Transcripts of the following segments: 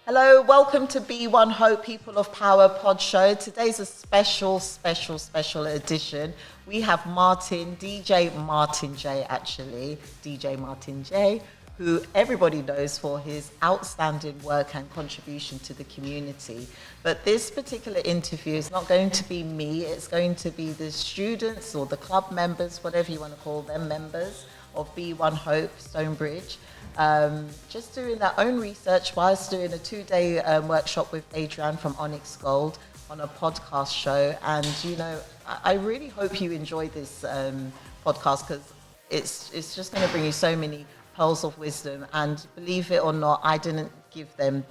Hello, welcome to B1 Hope People of Power Pod Show. Today's a special edition. We have Martin, DJ Martin J, actually, DJ Martin J, who everybody knows for his outstanding work and contribution to the community. But this particular interview is not going to be me, it's going to be the students or the club members, whatever you want to call them, members of B1 Hope Stonebridge. Just doing their own research whilst doing a 2-day workshop with Adrian from Onyx Gold on a podcast show. And, you know, I really hope you enjoy this podcast because it's just going to bring you so many pearls of wisdom. And believe it or not, I didn't give them,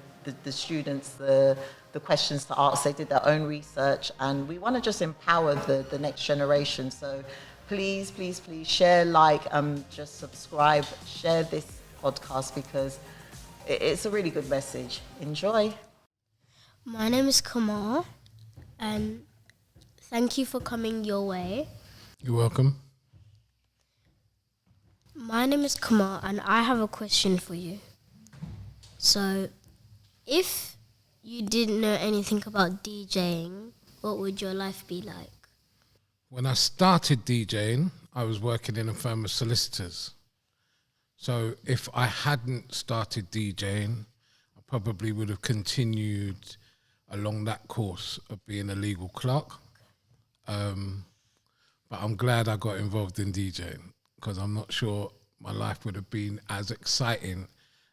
the students, the questions to ask. They did their own research. And we want to just empower the next generation. So please share, like, just subscribe, share this podcast because it's a really good message. Enjoy. My name is Kamal, and thank you for coming your way. You're welcome. My name is Kamal, and I have a question for you. So, if you didn't know anything about DJing, what would your life be like? When I started DJing, I was working in a firm of solicitors. So if I hadn't started DJing, I probably would have continued along that course of being a legal clerk. But I'm glad I got involved in DJing because I'm not sure my life would have been as exciting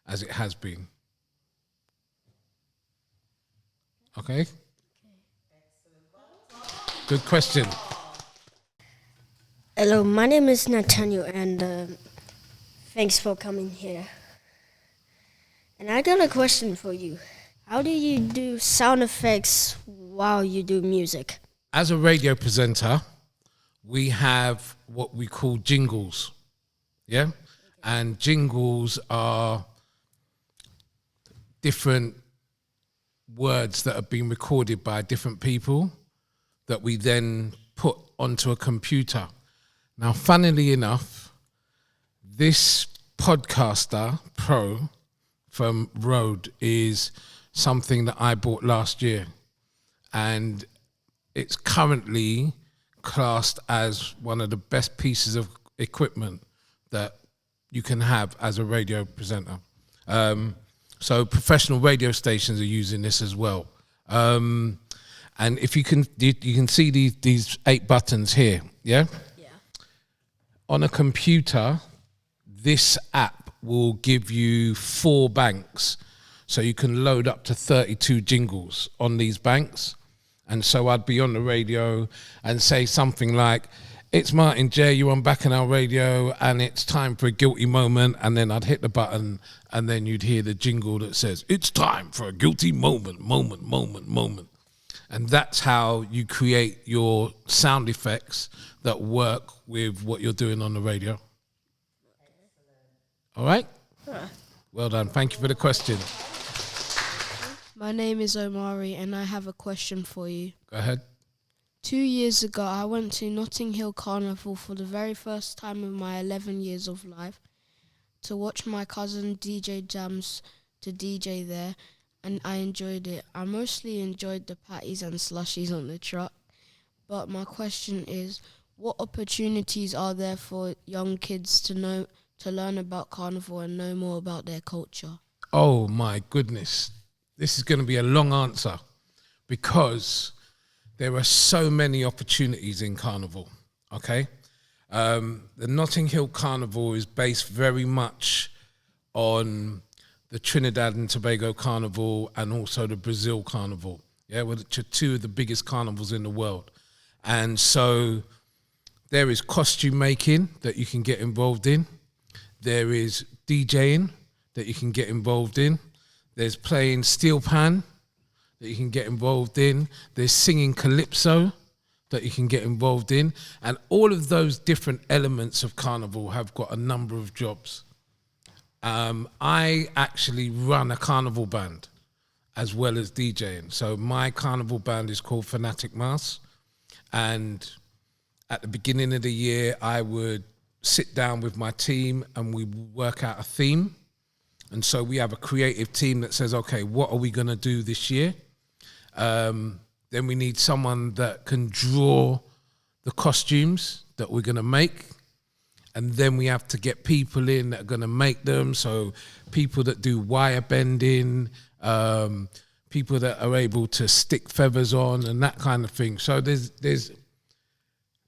as it has been. Okay? Good question. Hello, my name is Nathaniel, and thanks for coming here. And I got a question for you. How do you do sound effects while you do music? As a radio presenter, we have what we call jingles, yeah? And jingles are different words that have been recorded by different people that we then put onto a computer. Now, funnily enough, this Podcaster Pro from Rode is something that I bought last year, and it's currently classed as one of the best pieces of equipment that you can have as a radio presenter. So professional radio stations are using this as well. And if you can see these 8 buttons here, yeah? Yeah. On a computer, this app will give you 4 banks. So you can load up to 32 jingles on these banks. And so I'd be on the radio and say something like, "It's Martin J, you're on Bacchanal Radio, and it's time for a guilty moment." And then I'd hit the button, and then you'd hear the jingle that says, "It's time for a guilty moment. And that's how you create your sound effects that work with what you're doing on the radio. All right? Well done. Thank you for the question. My name is Amari, and I have a question for you. Go ahead. 2 years ago, I went to Notting Hill Carnival for the very first time in my 11 years of life to watch my cousin DJ Jams to DJ there, and I enjoyed it. I mostly enjoyed the patties and slushies on the truck, but my question is, what opportunities are there for young kids to learn about Carnival and know more about their culture? Oh, my goodness. This is going to be a long answer because there are so many opportunities in Carnival, okay? The Notting Hill Carnival is based very much on the Trinidad and Tobago Carnival and also the Brazil Carnival, yeah, which are 2 of the biggest carnivals in the world. And so there is costume making that you can get involved in. There is DJing that you can get involved in. There's playing steel pan that you can get involved in. There's singing calypso that you can get involved in. And all of those different elements of Carnival have got a number of jobs. I actually run a Carnival band as well as DJing. So my Carnival band is called Fanatic Mass. And at the beginning of the year, I would sit down with my team and we would work out a theme. And so we have a creative team that says, okay, what are we going to do this year? Then we need someone that can draw the costumes that we're going to make. And then we have to get people in that are going to make them. So people that do wire bending, people that are able to stick feathers on and that kind of thing. So there's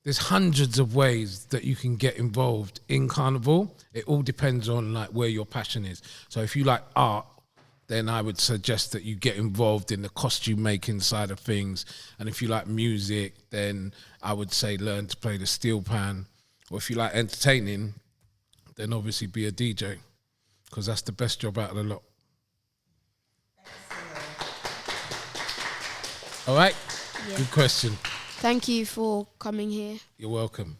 hundreds of ways that you can get involved in Carnival. It all depends on like where your passion is. So if you like art, then I would suggest that you get involved in the costume making side of things. And if you like music, then I would say learn to play the steel pan. Or if you like entertaining, then obviously be a DJ, because that's the best job out of the lot. All right? Yeah. Good question. Thank you for coming here. You're welcome.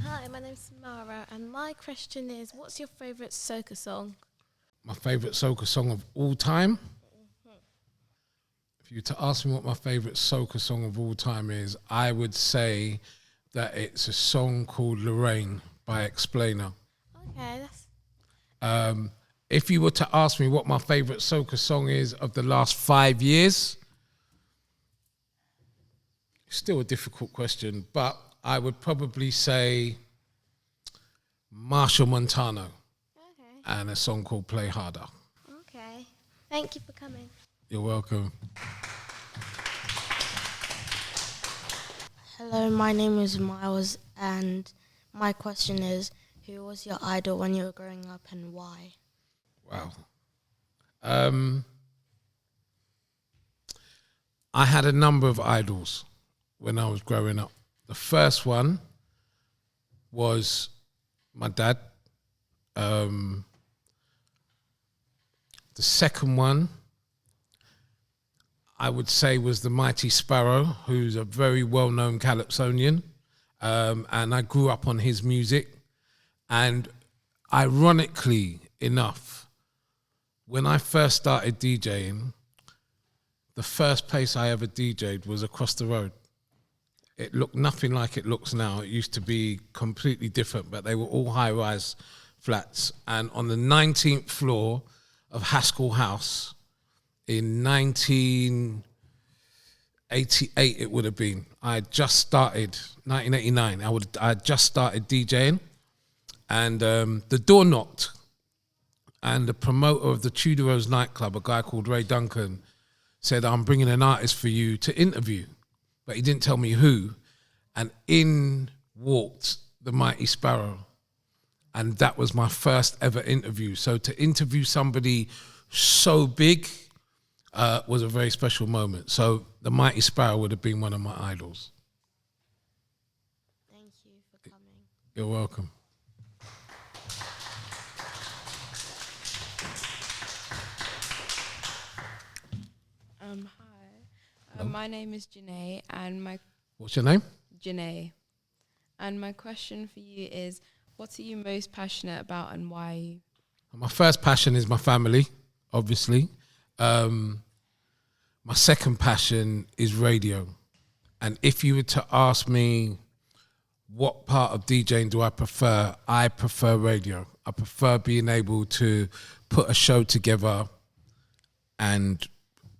Hi, my name's Mara, and my question is, what's your favourite soca song? My favourite soca song of all time? If you were to ask me what my favourite soca song of all time is, I would say that it's a song called Lorraine by Explainer. Okay, that's... If you were to ask me what my favourite soca song is of the last 5 years, it's still a difficult question, but I would probably say Marshall Montano. Okay. And a song called Play Harder. Okay. Thank you for coming. You're welcome. Hello, my name is Myles, and my question is, who was your idol when you were growing up and why? Wow. I had a number of idols when I was growing up. The first one was my dad. The second one, I would say, was the Mighty Sparrow, who's a very well-known Calypsonian. And I grew up on his music. And ironically enough, when I first started DJing, the first place I ever DJed was across the road. It looked nothing like it looks now. It used to be completely different, but they were all high-rise flats. And on the 19th floor of Haskell House in 1988, it would have been. I had just started, 1989, I had just started DJing, and the door knocked, and the promoter of the Tudor Rose nightclub, a guy called Ray Duncan, said, I'm bringing an artist for you to interview. But he didn't tell me who. And in walked the Mighty Sparrow. And that was my first ever interview. So to interview somebody so big was a very special moment. So the Mighty Sparrow would have been one of my idols. Thank you for coming. You're welcome. Hi. My name is Janae, and What's your name? Janae. And my question for you is, what are you most passionate about and why? My first passion is my family, obviously. My second passion is radio. And if you were to ask me what part of DJing do I prefer radio. I prefer being able to put a show together and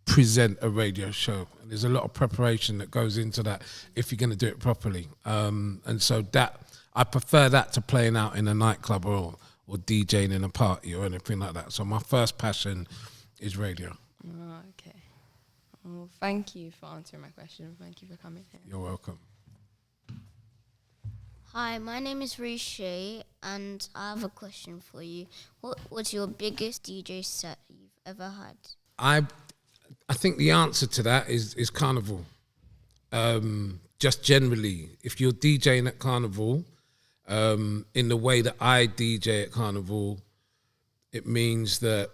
present a radio show. And there's a lot of preparation that goes into that if you're going to do it properly. And so that I prefer that to playing out in a nightclub or DJing in a party or anything like that. So my first passion is radio. Oh, okay. Well, thank you for answering my question. Thank you for coming here. You're welcome. Hi, my name is Rishi, and I have a question for you. What was your biggest DJ set you've ever had? I think the answer to that is Carnival. Just generally, if you're DJing at Carnival, in the way that I DJ at Carnival, it means that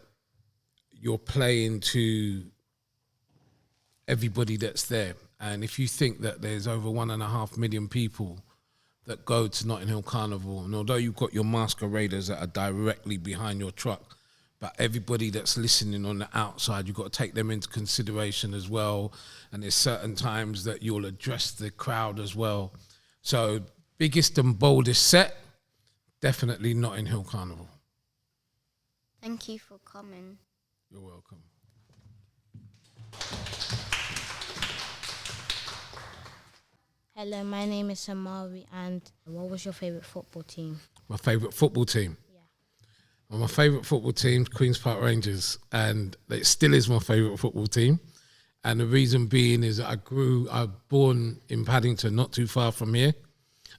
you're playing to everybody that's there. And if you think that there's over 1.5 million people that go to Notting Hill Carnival, and although you've got your masqueraders that are directly behind your truck, but everybody that's listening on the outside, you've got to take them into consideration as well. And there's certain times that you'll address the crowd as well. So biggest and boldest set, definitely Notting Hill Carnival. Thank you for coming. You're welcome. Hello, my name is Amari, and what was your favourite football team? My favourite football team? Yeah. Well, my favourite football team, Queen's Park Rangers, and it still is my favourite football team. And the reason being is that I was born in Paddington, not too far from here.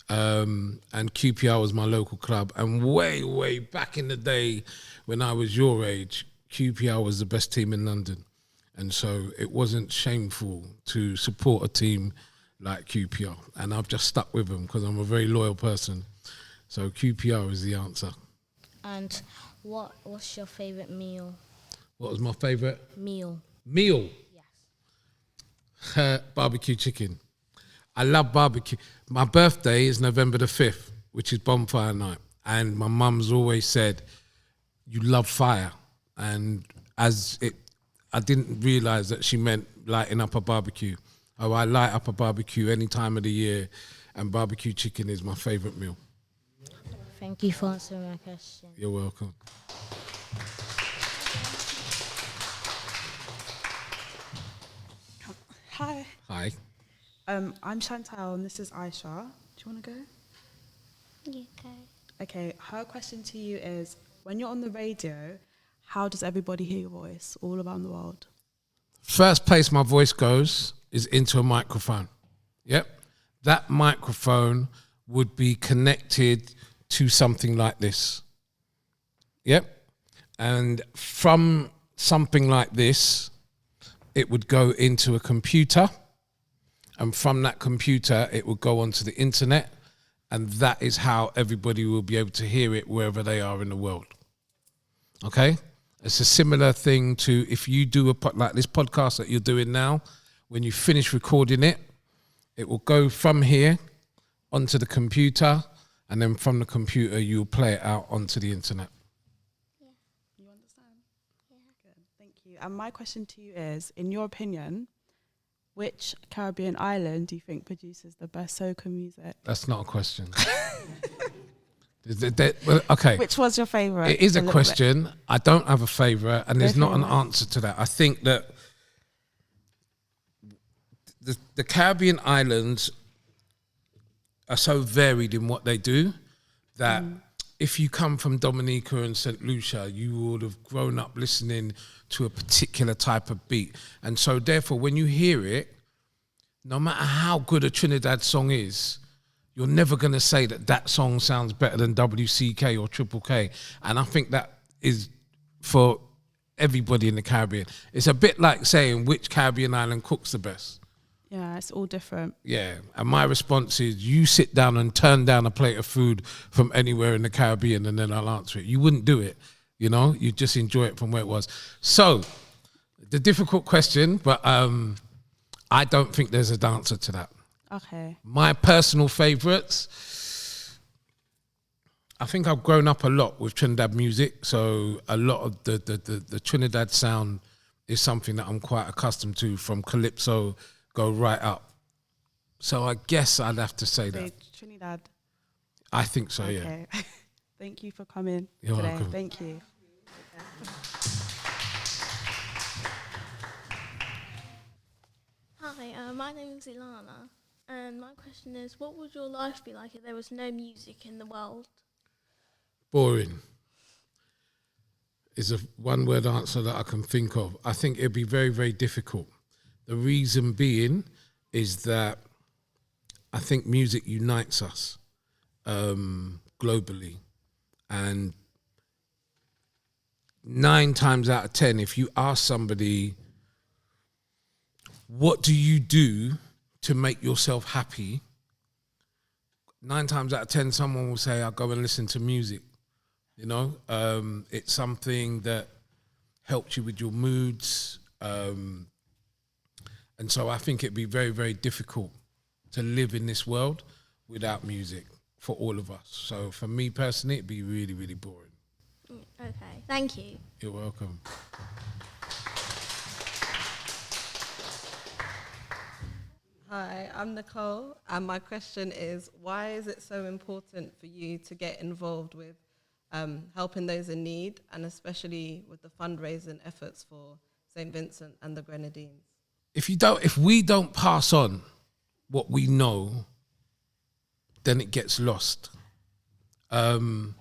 And QPR was my local club. And way, way back in the day when I was your age, QPR was the best team in London. And so it wasn't shameful to support a team like QPR. And I've just stuck with them because I'm a very loyal person. So QPR is the answer. And what's your favourite meal? What was my favourite? Meal. Meal? Yes. Barbecue chicken. I love barbecue. My birthday is November the 5th, which is bonfire night. And my mum's always said, you love fire. And I didn't realise that she meant lighting up a barbecue. Oh, I light up a barbecue any time of the year, and barbecue chicken is my favourite meal. Thank you for answering my question. You're welcome. Hi. Hi. I'm Chantal and this is Aisha. Do you want to go? Yeah, okay. Okay, her question to you is, when you're on the radio, how does everybody hear your voice all around the world? First place my voice goes is into a microphone. Yep. That microphone would be connected to something like this. Yep. And from something like this, it would go into a computer. And from that computer, it would go onto the internet. And that is how everybody will be able to hear it wherever they are in the world. Okay? It's a similar thing to if you do like this podcast that you're doing now, when you finish recording it, it will go from here onto the computer, and then from the computer, you'll play it out onto the internet. Yeah. You understand? Yeah. Good, thank you. And my question to you is, in your opinion, which Caribbean island do you think produces the best soca music? That's not a question. Well, okay. Which was your favourite? It is a question. I don't have a favourite, and there's not an answer to that. I think that the Caribbean islands are so varied in what they do that if you come from Dominica and St. Lucia, you would have grown up listening to a particular type of beat. And so therefore, when you hear it, no matter how good a Trinidad song is, you're never going to say that song sounds better than WCK or Triple K. And I think that is for everybody in the Caribbean. It's a bit like saying which Caribbean island cooks the best. Yeah, it's all different. Yeah, and my response is you sit down and turn down a plate of food from anywhere in the Caribbean and then I'll answer it. You wouldn't do it, you know? You just enjoy it from where it was. So, the difficult question, but I don't think there's an answer to that. Okay. My personal favourites, I think I've grown up a lot with Trinidad music, so a lot of the Trinidad sound is something that I'm quite accustomed to, from calypso go right up. So I guess I'd have to say that. Trinidad. I think so, okay. Yeah. Thank you for coming You're today. welcome. Thank you. Hi, my name is llana, and my question is, what would your life be like if there was no music in the world? Boring is a one-word answer that I can think of. I think it'd be very, very difficult. The reason being is that I think music unites us globally. And 9 times out of 10, if you ask somebody, what do you do to make yourself happy? 9 times out of 10, someone will say, I'll go and listen to music. You know, it's something that helps you with your moods. And so I think it'd be very, very difficult to live in this world without music for all of us. So for me personally, it'd be really, really boring. Okay, thank you. You're welcome. Hi, I'm Nicole, and my question is, why is it so important for you to get involved with helping those in need, and especially with the fundraising efforts for St. Vincent and the Grenadines. If we don't pass on what we know, then it gets lost. And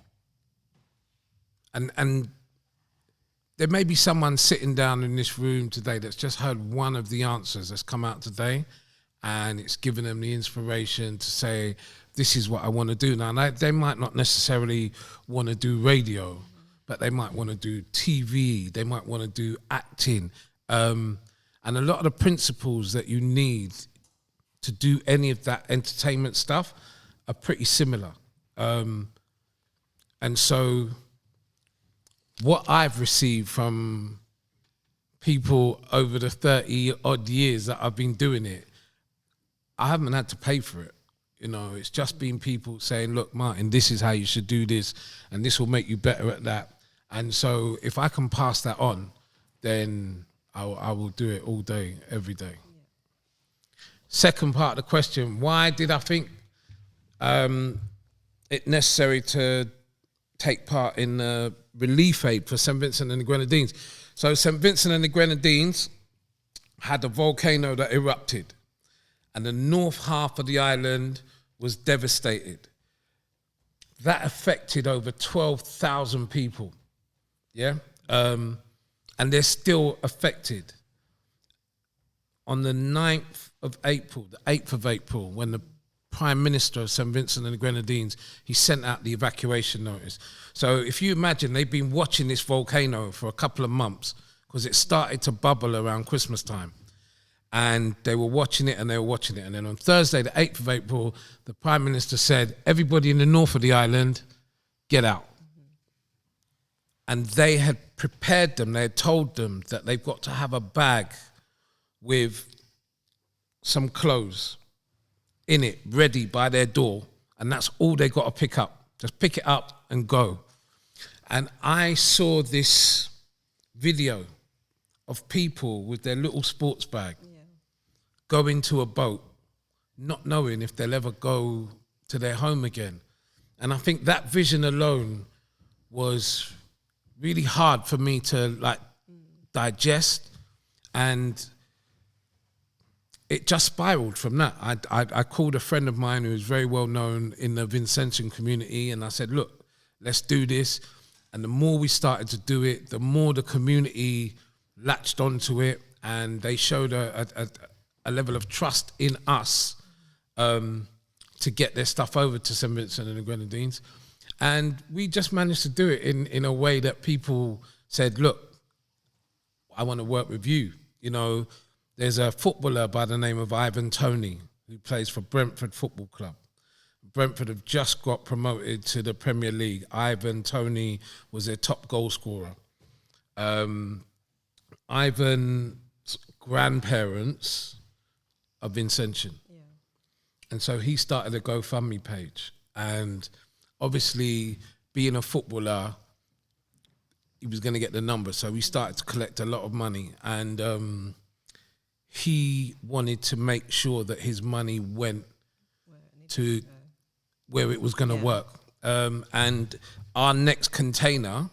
there may be someone sitting down in this room today that's just heard one of the answers that's come out today, and it's given them the inspiration to say, this is what I want to do. Now, they might not necessarily want to do radio, but they might want to do TV, they might want to do acting. And a lot of the principles that you need to do any of that entertainment stuff are pretty similar. And so what I've received from people over the 30 odd years that I've been doing it, I haven't had to pay for it. You know, it's just been people saying, look, Martin, this is how you should do this, and this will make you better at that. And so if I can pass that on, then I will do it all day, every day. Yeah. Second part of the question, why did I think it necessary to take part in relief aid for St. Vincent and the Grenadines? So St. Vincent and the Grenadines had a volcano that erupted, and the north half of the island was devastated. That affected over 12,000 people, yeah? And they're still affected. On the 9th of April, the 8th of April, when the Prime Minister of St. Vincent and the Grenadines, he sent out the evacuation notice. So if you imagine, they've been watching this volcano for a couple of months because it started to bubble around Christmas time. And they were watching it and they were watching it. And then on Thursday, the 8th of April, the Prime Minister said, everybody in the north of the island, get out. And they had prepared them, they had told them that they've got to have a bag with some clothes in it, ready by their door. And that's all they got to pick up. Just pick it up and go. And I saw this video of people with their little sports bag go into a boat, not knowing if they'll ever go to their home again. And I think that vision alone was really hard for me to digest, and it just spiraled from that. I called a friend of mine who is very well known in the Vincentian community, and I said, look, let's do this. And the more we started to do it, the more the community latched onto it, and they showed a level of trust in us to get their stuff over to St. Vincent and the Grenadines. And we just managed to do it in a way that people said, look, I want to work with you. You know, there's a footballer by the name of Ivan Toney who plays for Brentford Football Club. Brentford have just got promoted to the Premier League. Ivan Toney was their top goal scorer. Ivan's grandparents are Vincentian. Yeah. And so he started a GoFundMe page. And obviously, being a footballer, he was going to get the number. So we started to collect a lot of money. And he wanted to make sure that his money went to where it was going to work. And our next container,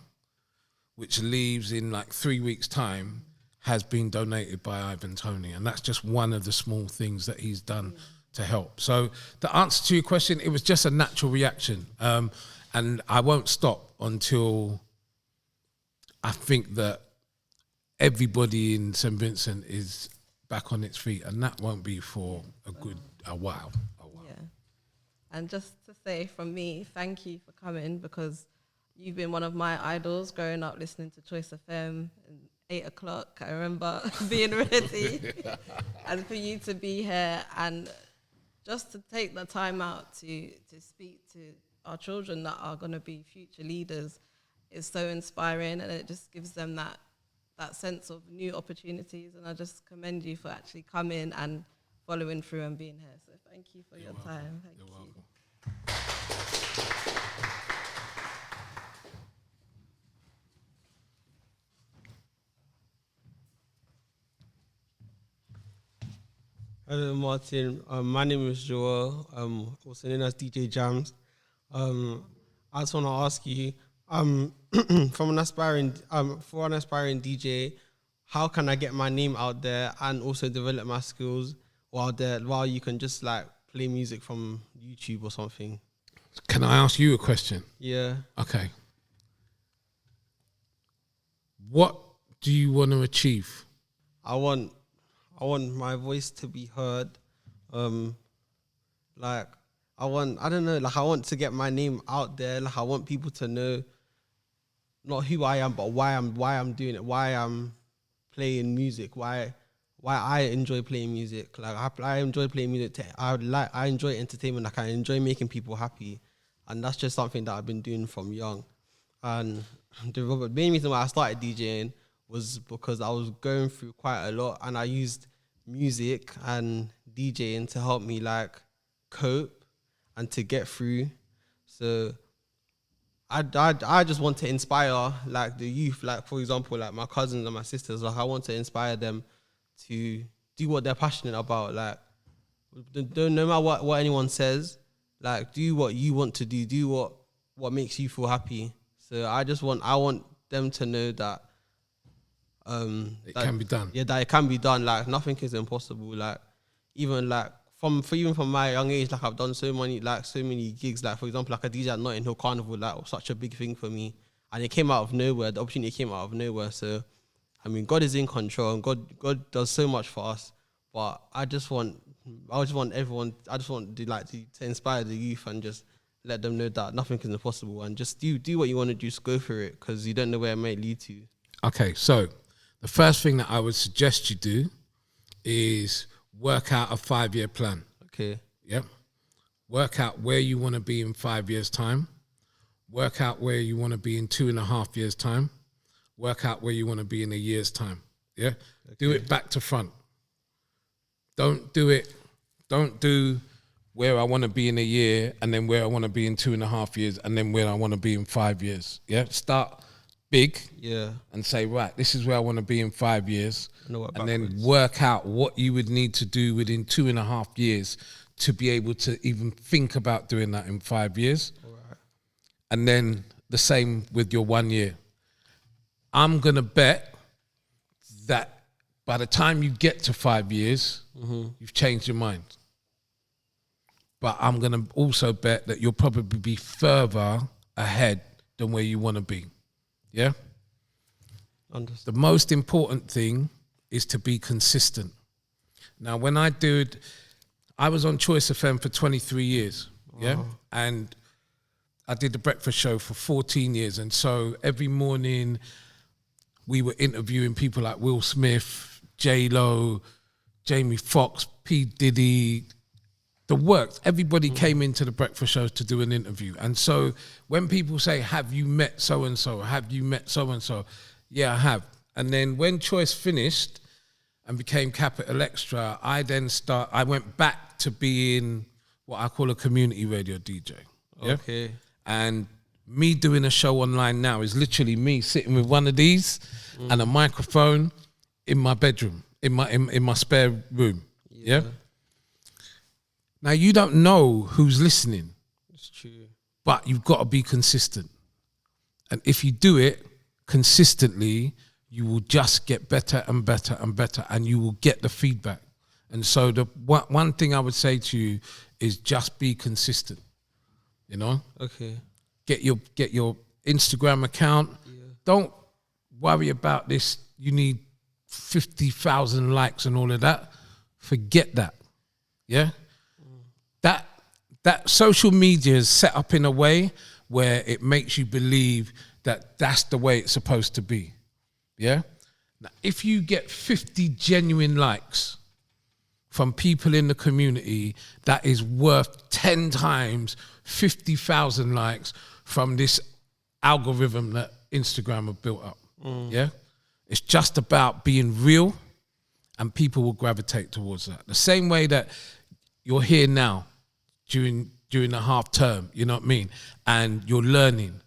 which leaves in 3 weeks' time, has been donated by Ivan Toney. And that's just one of the small things that he's done to help. So the answer to your question, it was just a natural reaction. And I won't stop until I think that everybody in St. Vincent is back on its feet. And that won't be for a while. Yeah. And just to say from me, thank you for coming, because you've been one of my idols growing up listening to Choice FM and 8 o'clock. I remember being ready. And for you to be here and just to take the time out to speak to our children that are going to be future leaders is so inspiring, and it just gives them that sense of new opportunities. And I just commend you for actually coming and following through and being here. So thank you for your time. Thank you. Welcome. Hello, Martin. My name is Joel, also known as DJ Jams. I just want to ask you, From an aspiring, for an aspiring DJ, how can I get my name out there and also develop my skills while you can just like play music from YouTube or something? Can I ask you a question? Yeah. Okay. What do you want to achieve? I want my voice to be heard. Like I want to get my name out there. Like I want people to know not who I am, but why I'm doing it, why I'm playing music, why I enjoy playing music. Like I enjoy playing music. I enjoy entertainment. Like I enjoy making people happy, and that's just something that I've been doing from young. And the main reason why I started DJing was because I was going through quite a lot, and I used music and DJing to help me like cope and to get through. So I just want to inspire like the youth, like for example, like my cousins and my sisters. Like I want to inspire them to do what they're passionate about. Like no matter what anyone says, like do what you want to do. Do what makes you feel happy. So I want them to know that it can be done. Yeah, that it can be done. Like nothing is impossible. Like even from my young age, like I've done so many gigs. Like for example, like a DJ at Notting Hill Carnival, like was such a big thing for me, and it came out of nowhere. The opportunity came out of nowhere. So, I mean, God is in control, and God does so much for us. But I just want everyone. I just want to inspire the youth and just let them know that nothing is impossible, and just do what you want to do. Just go for it, because you don't know where it may lead to. Okay, so the first thing that I would suggest you do is work out a 5-year plan. Okay. Yep. Work out where you want to be in 5 years' time. Work out where you want to be in 2.5 years' time. Work out where you want to be in a year's time. Yeah. Okay. Do it back to front. Don't do where I want to be in a year and then where I want to be in 2.5 years and then where I want to be in 5 years. Yeah. Start big. Yeah. And say, right, this is where I want to be in 5 years. And then backwards. work out what you would need to do within 2.5 years to be able to even think about doing that in 5 years. Right. And then the same with your 1 year. I'm going to bet that by the time you get to 5 years, you've changed your mind. But I'm going to also bet that you'll probably be further ahead than where you want to be. Yeah? Understood. The most important thing is to be consistent. Now, when I was on Choice FM for 23 years, yeah? And I did the breakfast show for 14 years. And so every morning we were interviewing people like Will Smith, J-Lo, Jamie Foxx, P. Diddy, the works. Everybody came into the breakfast show to do an interview. And so when people say, have you met so-and-so? Have you met so-and-so? Yeah, I have. And then when Choice finished and became Capital Extra, I went back to being what I call a community radio DJ. Yeah? Okay. And me doing a show online now is literally me sitting with one of these and a microphone in my bedroom, in my spare room. Yeah? Now, you don't know who's listening. It's true. But you've got to be consistent. And if you do it consistently, you will just get better and better and better, and you will get the feedback. And so the one thing I would say to you is just be consistent. You know? Okay. Get your Instagram account. Yeah. Don't worry about this. You need 50,000 likes and all of that. Forget that. Yeah? That social media is set up in a way where it makes you believe that that's the way it's supposed to be. Yeah? Now, if you get 50 genuine likes from people in the community, that is worth 10 times 50,000 likes from this algorithm that Instagram have built up. Yeah? It's just about being real, and people will gravitate towards that. The same way that you're here now during the half term, you know what I mean? And you're learning.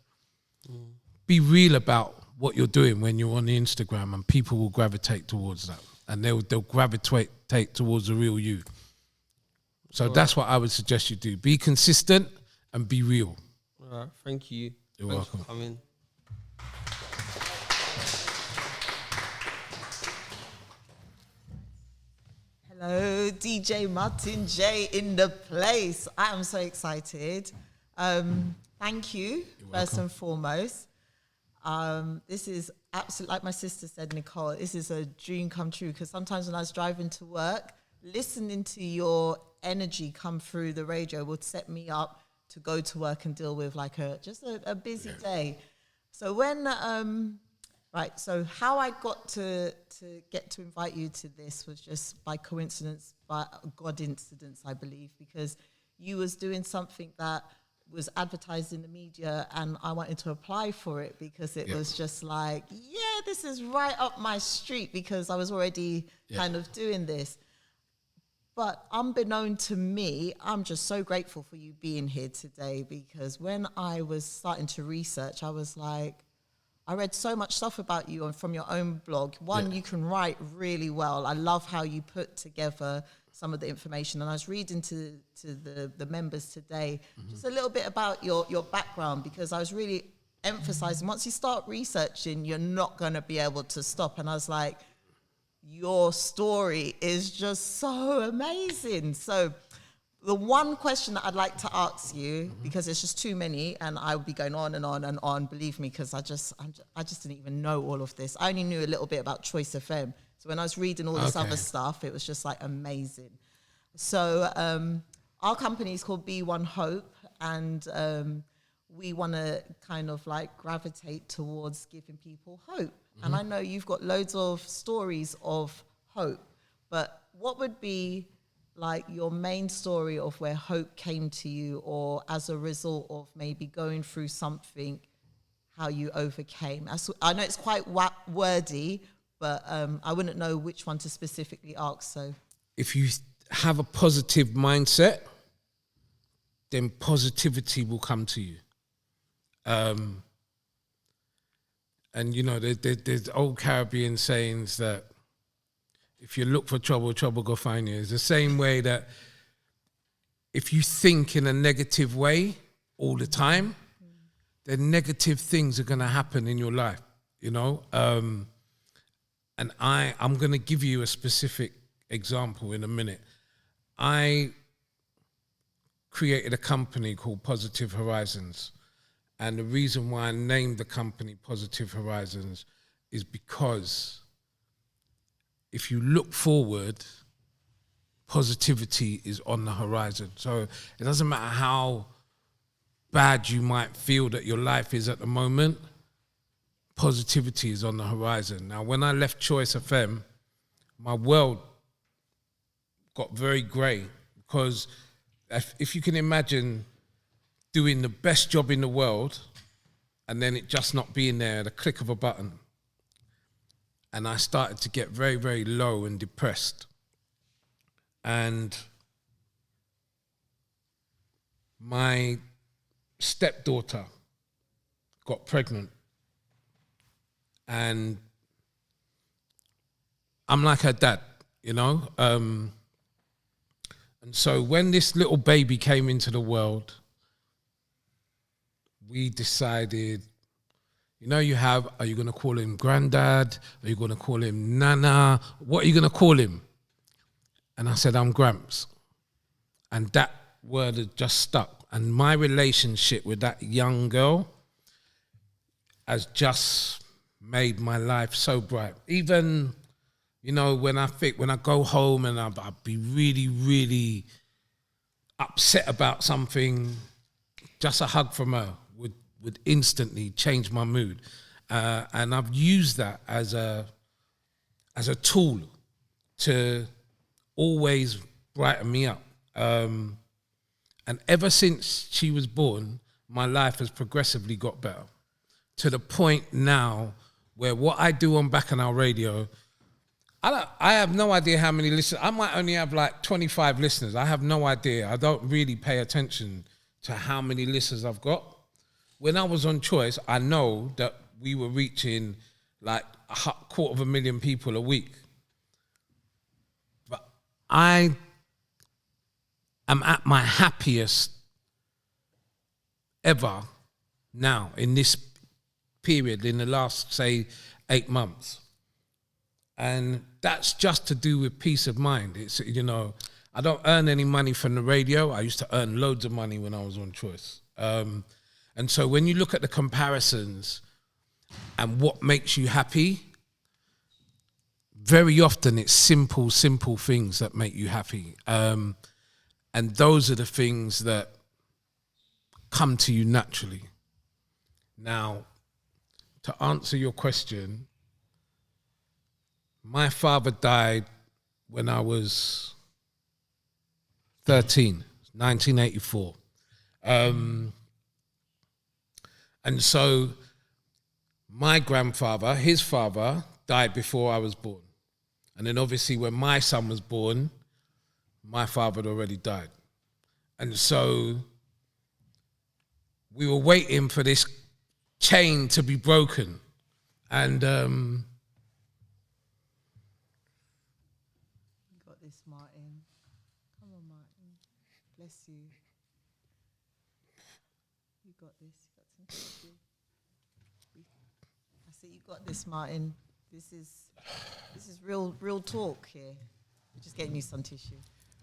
Be real about what you're doing when you're on the Instagram, and people will gravitate towards that. And they'll gravitate towards the real you. So that's what I would suggest you do. Be consistent and be real. All right, thank you. You're Thanks welcome. for coming. Hello, DJ Martin J in the place. I am so excited. Thank you, first and foremost. This is absolutely, like my sister said, Nicole, this is a dream come true, because sometimes when I was driving to work, listening to your energy come through the radio would set me up to go to work and deal with like a busy day. So when, right, so how I got to get to invite you to this was just by coincidence, by God incidence, I believe, because you was doing something that was advertised in the media and I wanted to apply for it because it was just like, yeah, this is right up my street, because I was already kind of doing this. But unbeknown to me, I'm just so grateful for you being here today, because when I was starting to research, I was like, I read so much stuff about you from your own blog. One, you can write really well. I love how you put together some of the information. And I was reading to the members today, just a little bit about your background, because I was really emphasizing, once you start researching, you're not going to be able to stop. And I was like, your story is just so amazing. So the one question that I'd like to ask you, because there's just too many, and I would be going on and on and on, believe me, because I just didn't even know all of this. I only knew a little bit about Choice FM. So when I was reading all this other stuff, it was just like amazing. So our company is called B1 Hope, and we want to kind of like gravitate towards giving people hope. And I know you've got loads of stories of hope, but what would be like your main story of where hope came to you, or as a result of maybe going through something, how you overcame? I know it's quite wordy, but I wouldn't know which one to specifically ask. So if you have a positive mindset, then positivity will come to you. And you know, there's old Caribbean sayings that if you look for trouble, trouble go find you. It's the same way that if you think in a negative way all the time, then negative things are going to happen in your life, you know? And I'm going to give you a specific example in a minute. I created a company called Positive Horizons. And the reason why I named the company Positive Horizons is because if you look forward, positivity is on the horizon. So it doesn't matter how bad you might feel that your life is at the moment, positivity is on the horizon. Now, when I left Choice FM, my world got very grey, because if you can imagine doing the best job in the world and then it just not being there at a click of a button. And I started to get very, very low and depressed. And my stepdaughter got pregnant. And I'm like her dad, you know? And so when this little baby came into the world, we decided, you know, are you going to call him Granddad? Are you going to call him Nana? What are you going to call him? And I said, I'm Gramps. And that word had just stuck. And my relationship with that young girl has just made my life so bright. Even, you know, when I go home and I'll be really, really upset about something, just a hug from her would instantly change my mood. And I've used that as a tool to always brighten me up. And ever since she was born, my life has progressively got better, to the point now where what I do on Bacchanal Radio, I have no idea how many listeners. I might only have like 25 listeners. I have no idea. I don't really pay attention to how many listeners I've got. When I was on Choice, I know that we were reaching like 250,000 people a week. But I am at my happiest ever now in this period, in the last, say, 8 months. And that's just to do with peace of mind. It's, you know, I don't earn any money from the radio. I used to earn loads of money when I was on Choice. And so when you look at the comparisons and what makes you happy, very often it's simple things that make you happy. And those are the things that come to you naturally. Now, to answer your question, my father died when I was 13, 1984. And so my grandfather, his father, died before I was born. And then obviously when my son was born, my father had already died. And so we were waiting for this chain to be broken. And You got this, Martin. Come on, Martin. Bless you. You got this. You got some tissue. I see you got this, Martin. This is real talk here. We're just getting you some tissue.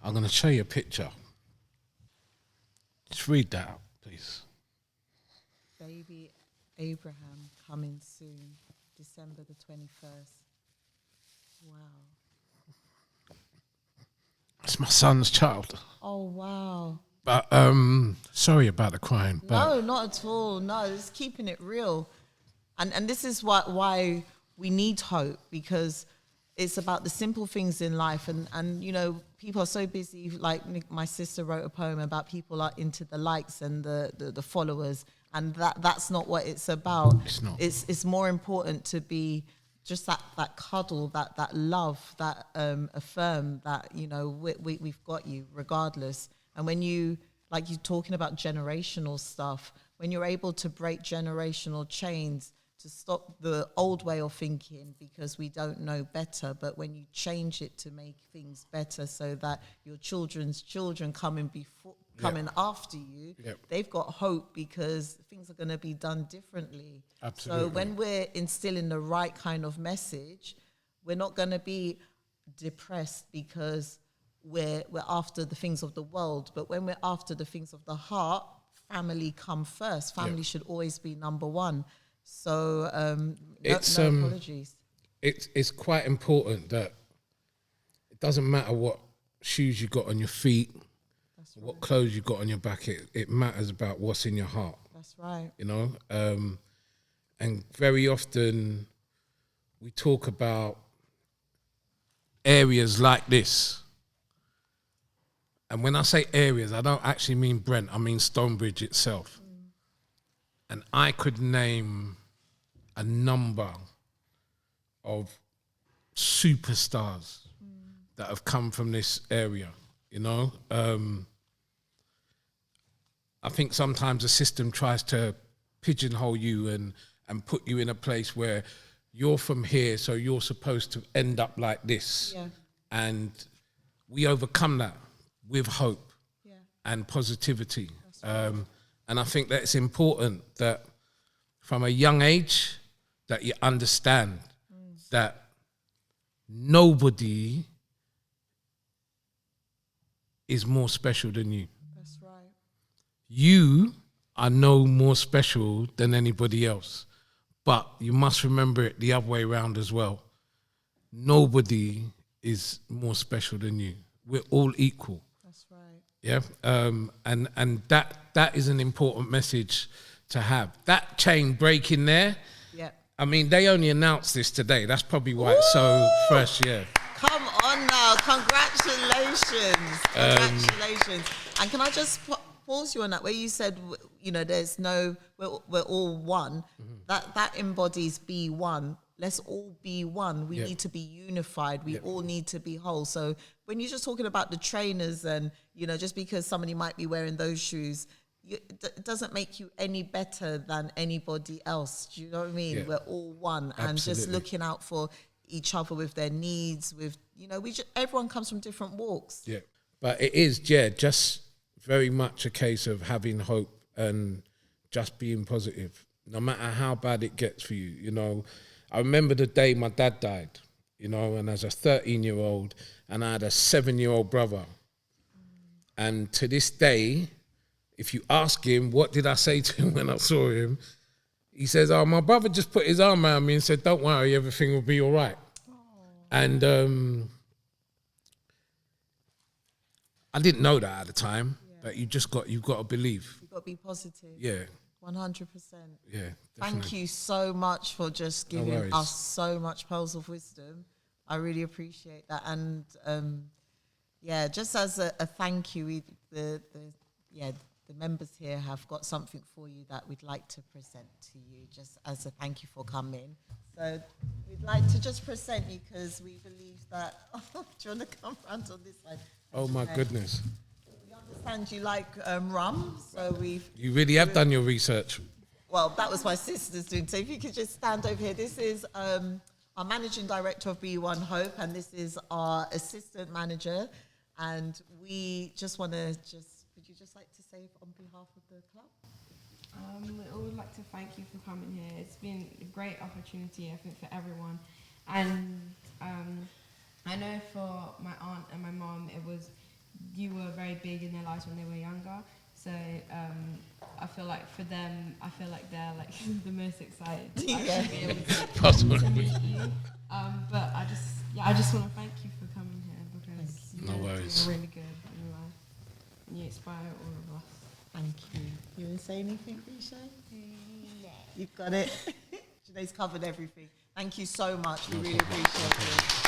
I'm going to show you a picture. Just read that out, please. Baby Abraham coming soon, December the 21st. Wow. It's my son's child. Oh, wow. But sorry about the crying. But No, not at all. No, it's keeping it real. And this is why we need hope, because it's about the simple things in life. And you know, people are so busy. Like my sister wrote a poem about people are into the likes and the followers. And that's not what it's about. It's not. It's more important to be just that cuddle, that love, that affirm that, you know, we've got you regardless. And when you, like you're talking about generational stuff, when you're able to break generational chains, to stop the old way of thinking because we don't know better, but when you change it to make things better so that your children's children coming after you, they've got hope because things are going to be done differently. Absolutely. So when we're instilling the right kind of message, we're not going to be depressed because we're after the things of the world, but when we're after the things of the heart, family come first. Family should always be number one. So no apologies. It's quite important that it doesn't matter what shoes you got on your feet, what clothes you got on your back. It matters about what's in your heart. That's right. You know, and very often we talk about areas like this. And when I say areas, I don't actually mean Brent, I mean Stonebridge itself. And I could name a number of superstars that have come from this area, you know. I think sometimes the system tries to pigeonhole you and put you in a place where you're from here, so you're supposed to end up like this. Yeah. And we overcome that with hope and positivity. And I think that it's important that from a young age that you understand that nobody is more special than you. That's right. You are no more special than anybody else. But you must remember it the other way around as well. Nobody is more special than you. We're all equal. That's right. Yeah, and that is an important message to have. That chain breaking there. Yeah. I mean, they only announced this today. That's probably why it's so fresh. Yeah. Come on now, congratulations, congratulations. And can I just pause you on that, where you said, you know, there's no, we're all one. That embodies be one. Let's all be one. We need to be unified. We all need to be whole. So when you're just talking about the trainers and, you know, just because somebody might be wearing those shoes, it doesn't make you any better than anybody else. Do you know what I mean? Yeah. We're all one. Absolutely. And just looking out for each other with their needs, with, you know, everyone comes from different walks. Yeah. But it is, just very much a case of having hope and just being positive, no matter how bad it gets for you. You know, I remember the day my dad died, you know, and as a 13-year-old, and I had a 7-year-old brother. And to this day, if you ask him, what did I say to him when I saw him? He says, oh, my brother just put his arm around me and said, don't worry, everything will be all right. And I didn't know that at the time, but you've got to believe. You've got to be positive. Yeah. 100%. Yeah, Thank definitely. you so much for just No giving worries. us so much pearls of wisdom. I really appreciate that. And yeah, just as a thank you, the members here have got something for you that we'd like to present to you, just as a thank you for coming. So we'd like to just present you because we believe that. Do you want to come round on this side? Oh my goodness. We understand you like rum, so You really have done your research. Well, that was my sister's doing. So if you could just stand over here. This is our managing director of B1 Hope, and this is our assistant manager. And we just want to would you just like to say on behalf of the club? I would like to thank you for coming here. It's been a great opportunity, I think, for everyone. And I know for my aunt and my mom, you were very big in their lives when they were younger. So I feel like for them, they're like the most excited to actually be able to meet you. But I just want to thank you for coming here because you're really good in life. And you inspire all of us. Thank you. You want to say anything, Risha? No. You've got it. Janae's covered everything. Thank you so much. We really appreciate it.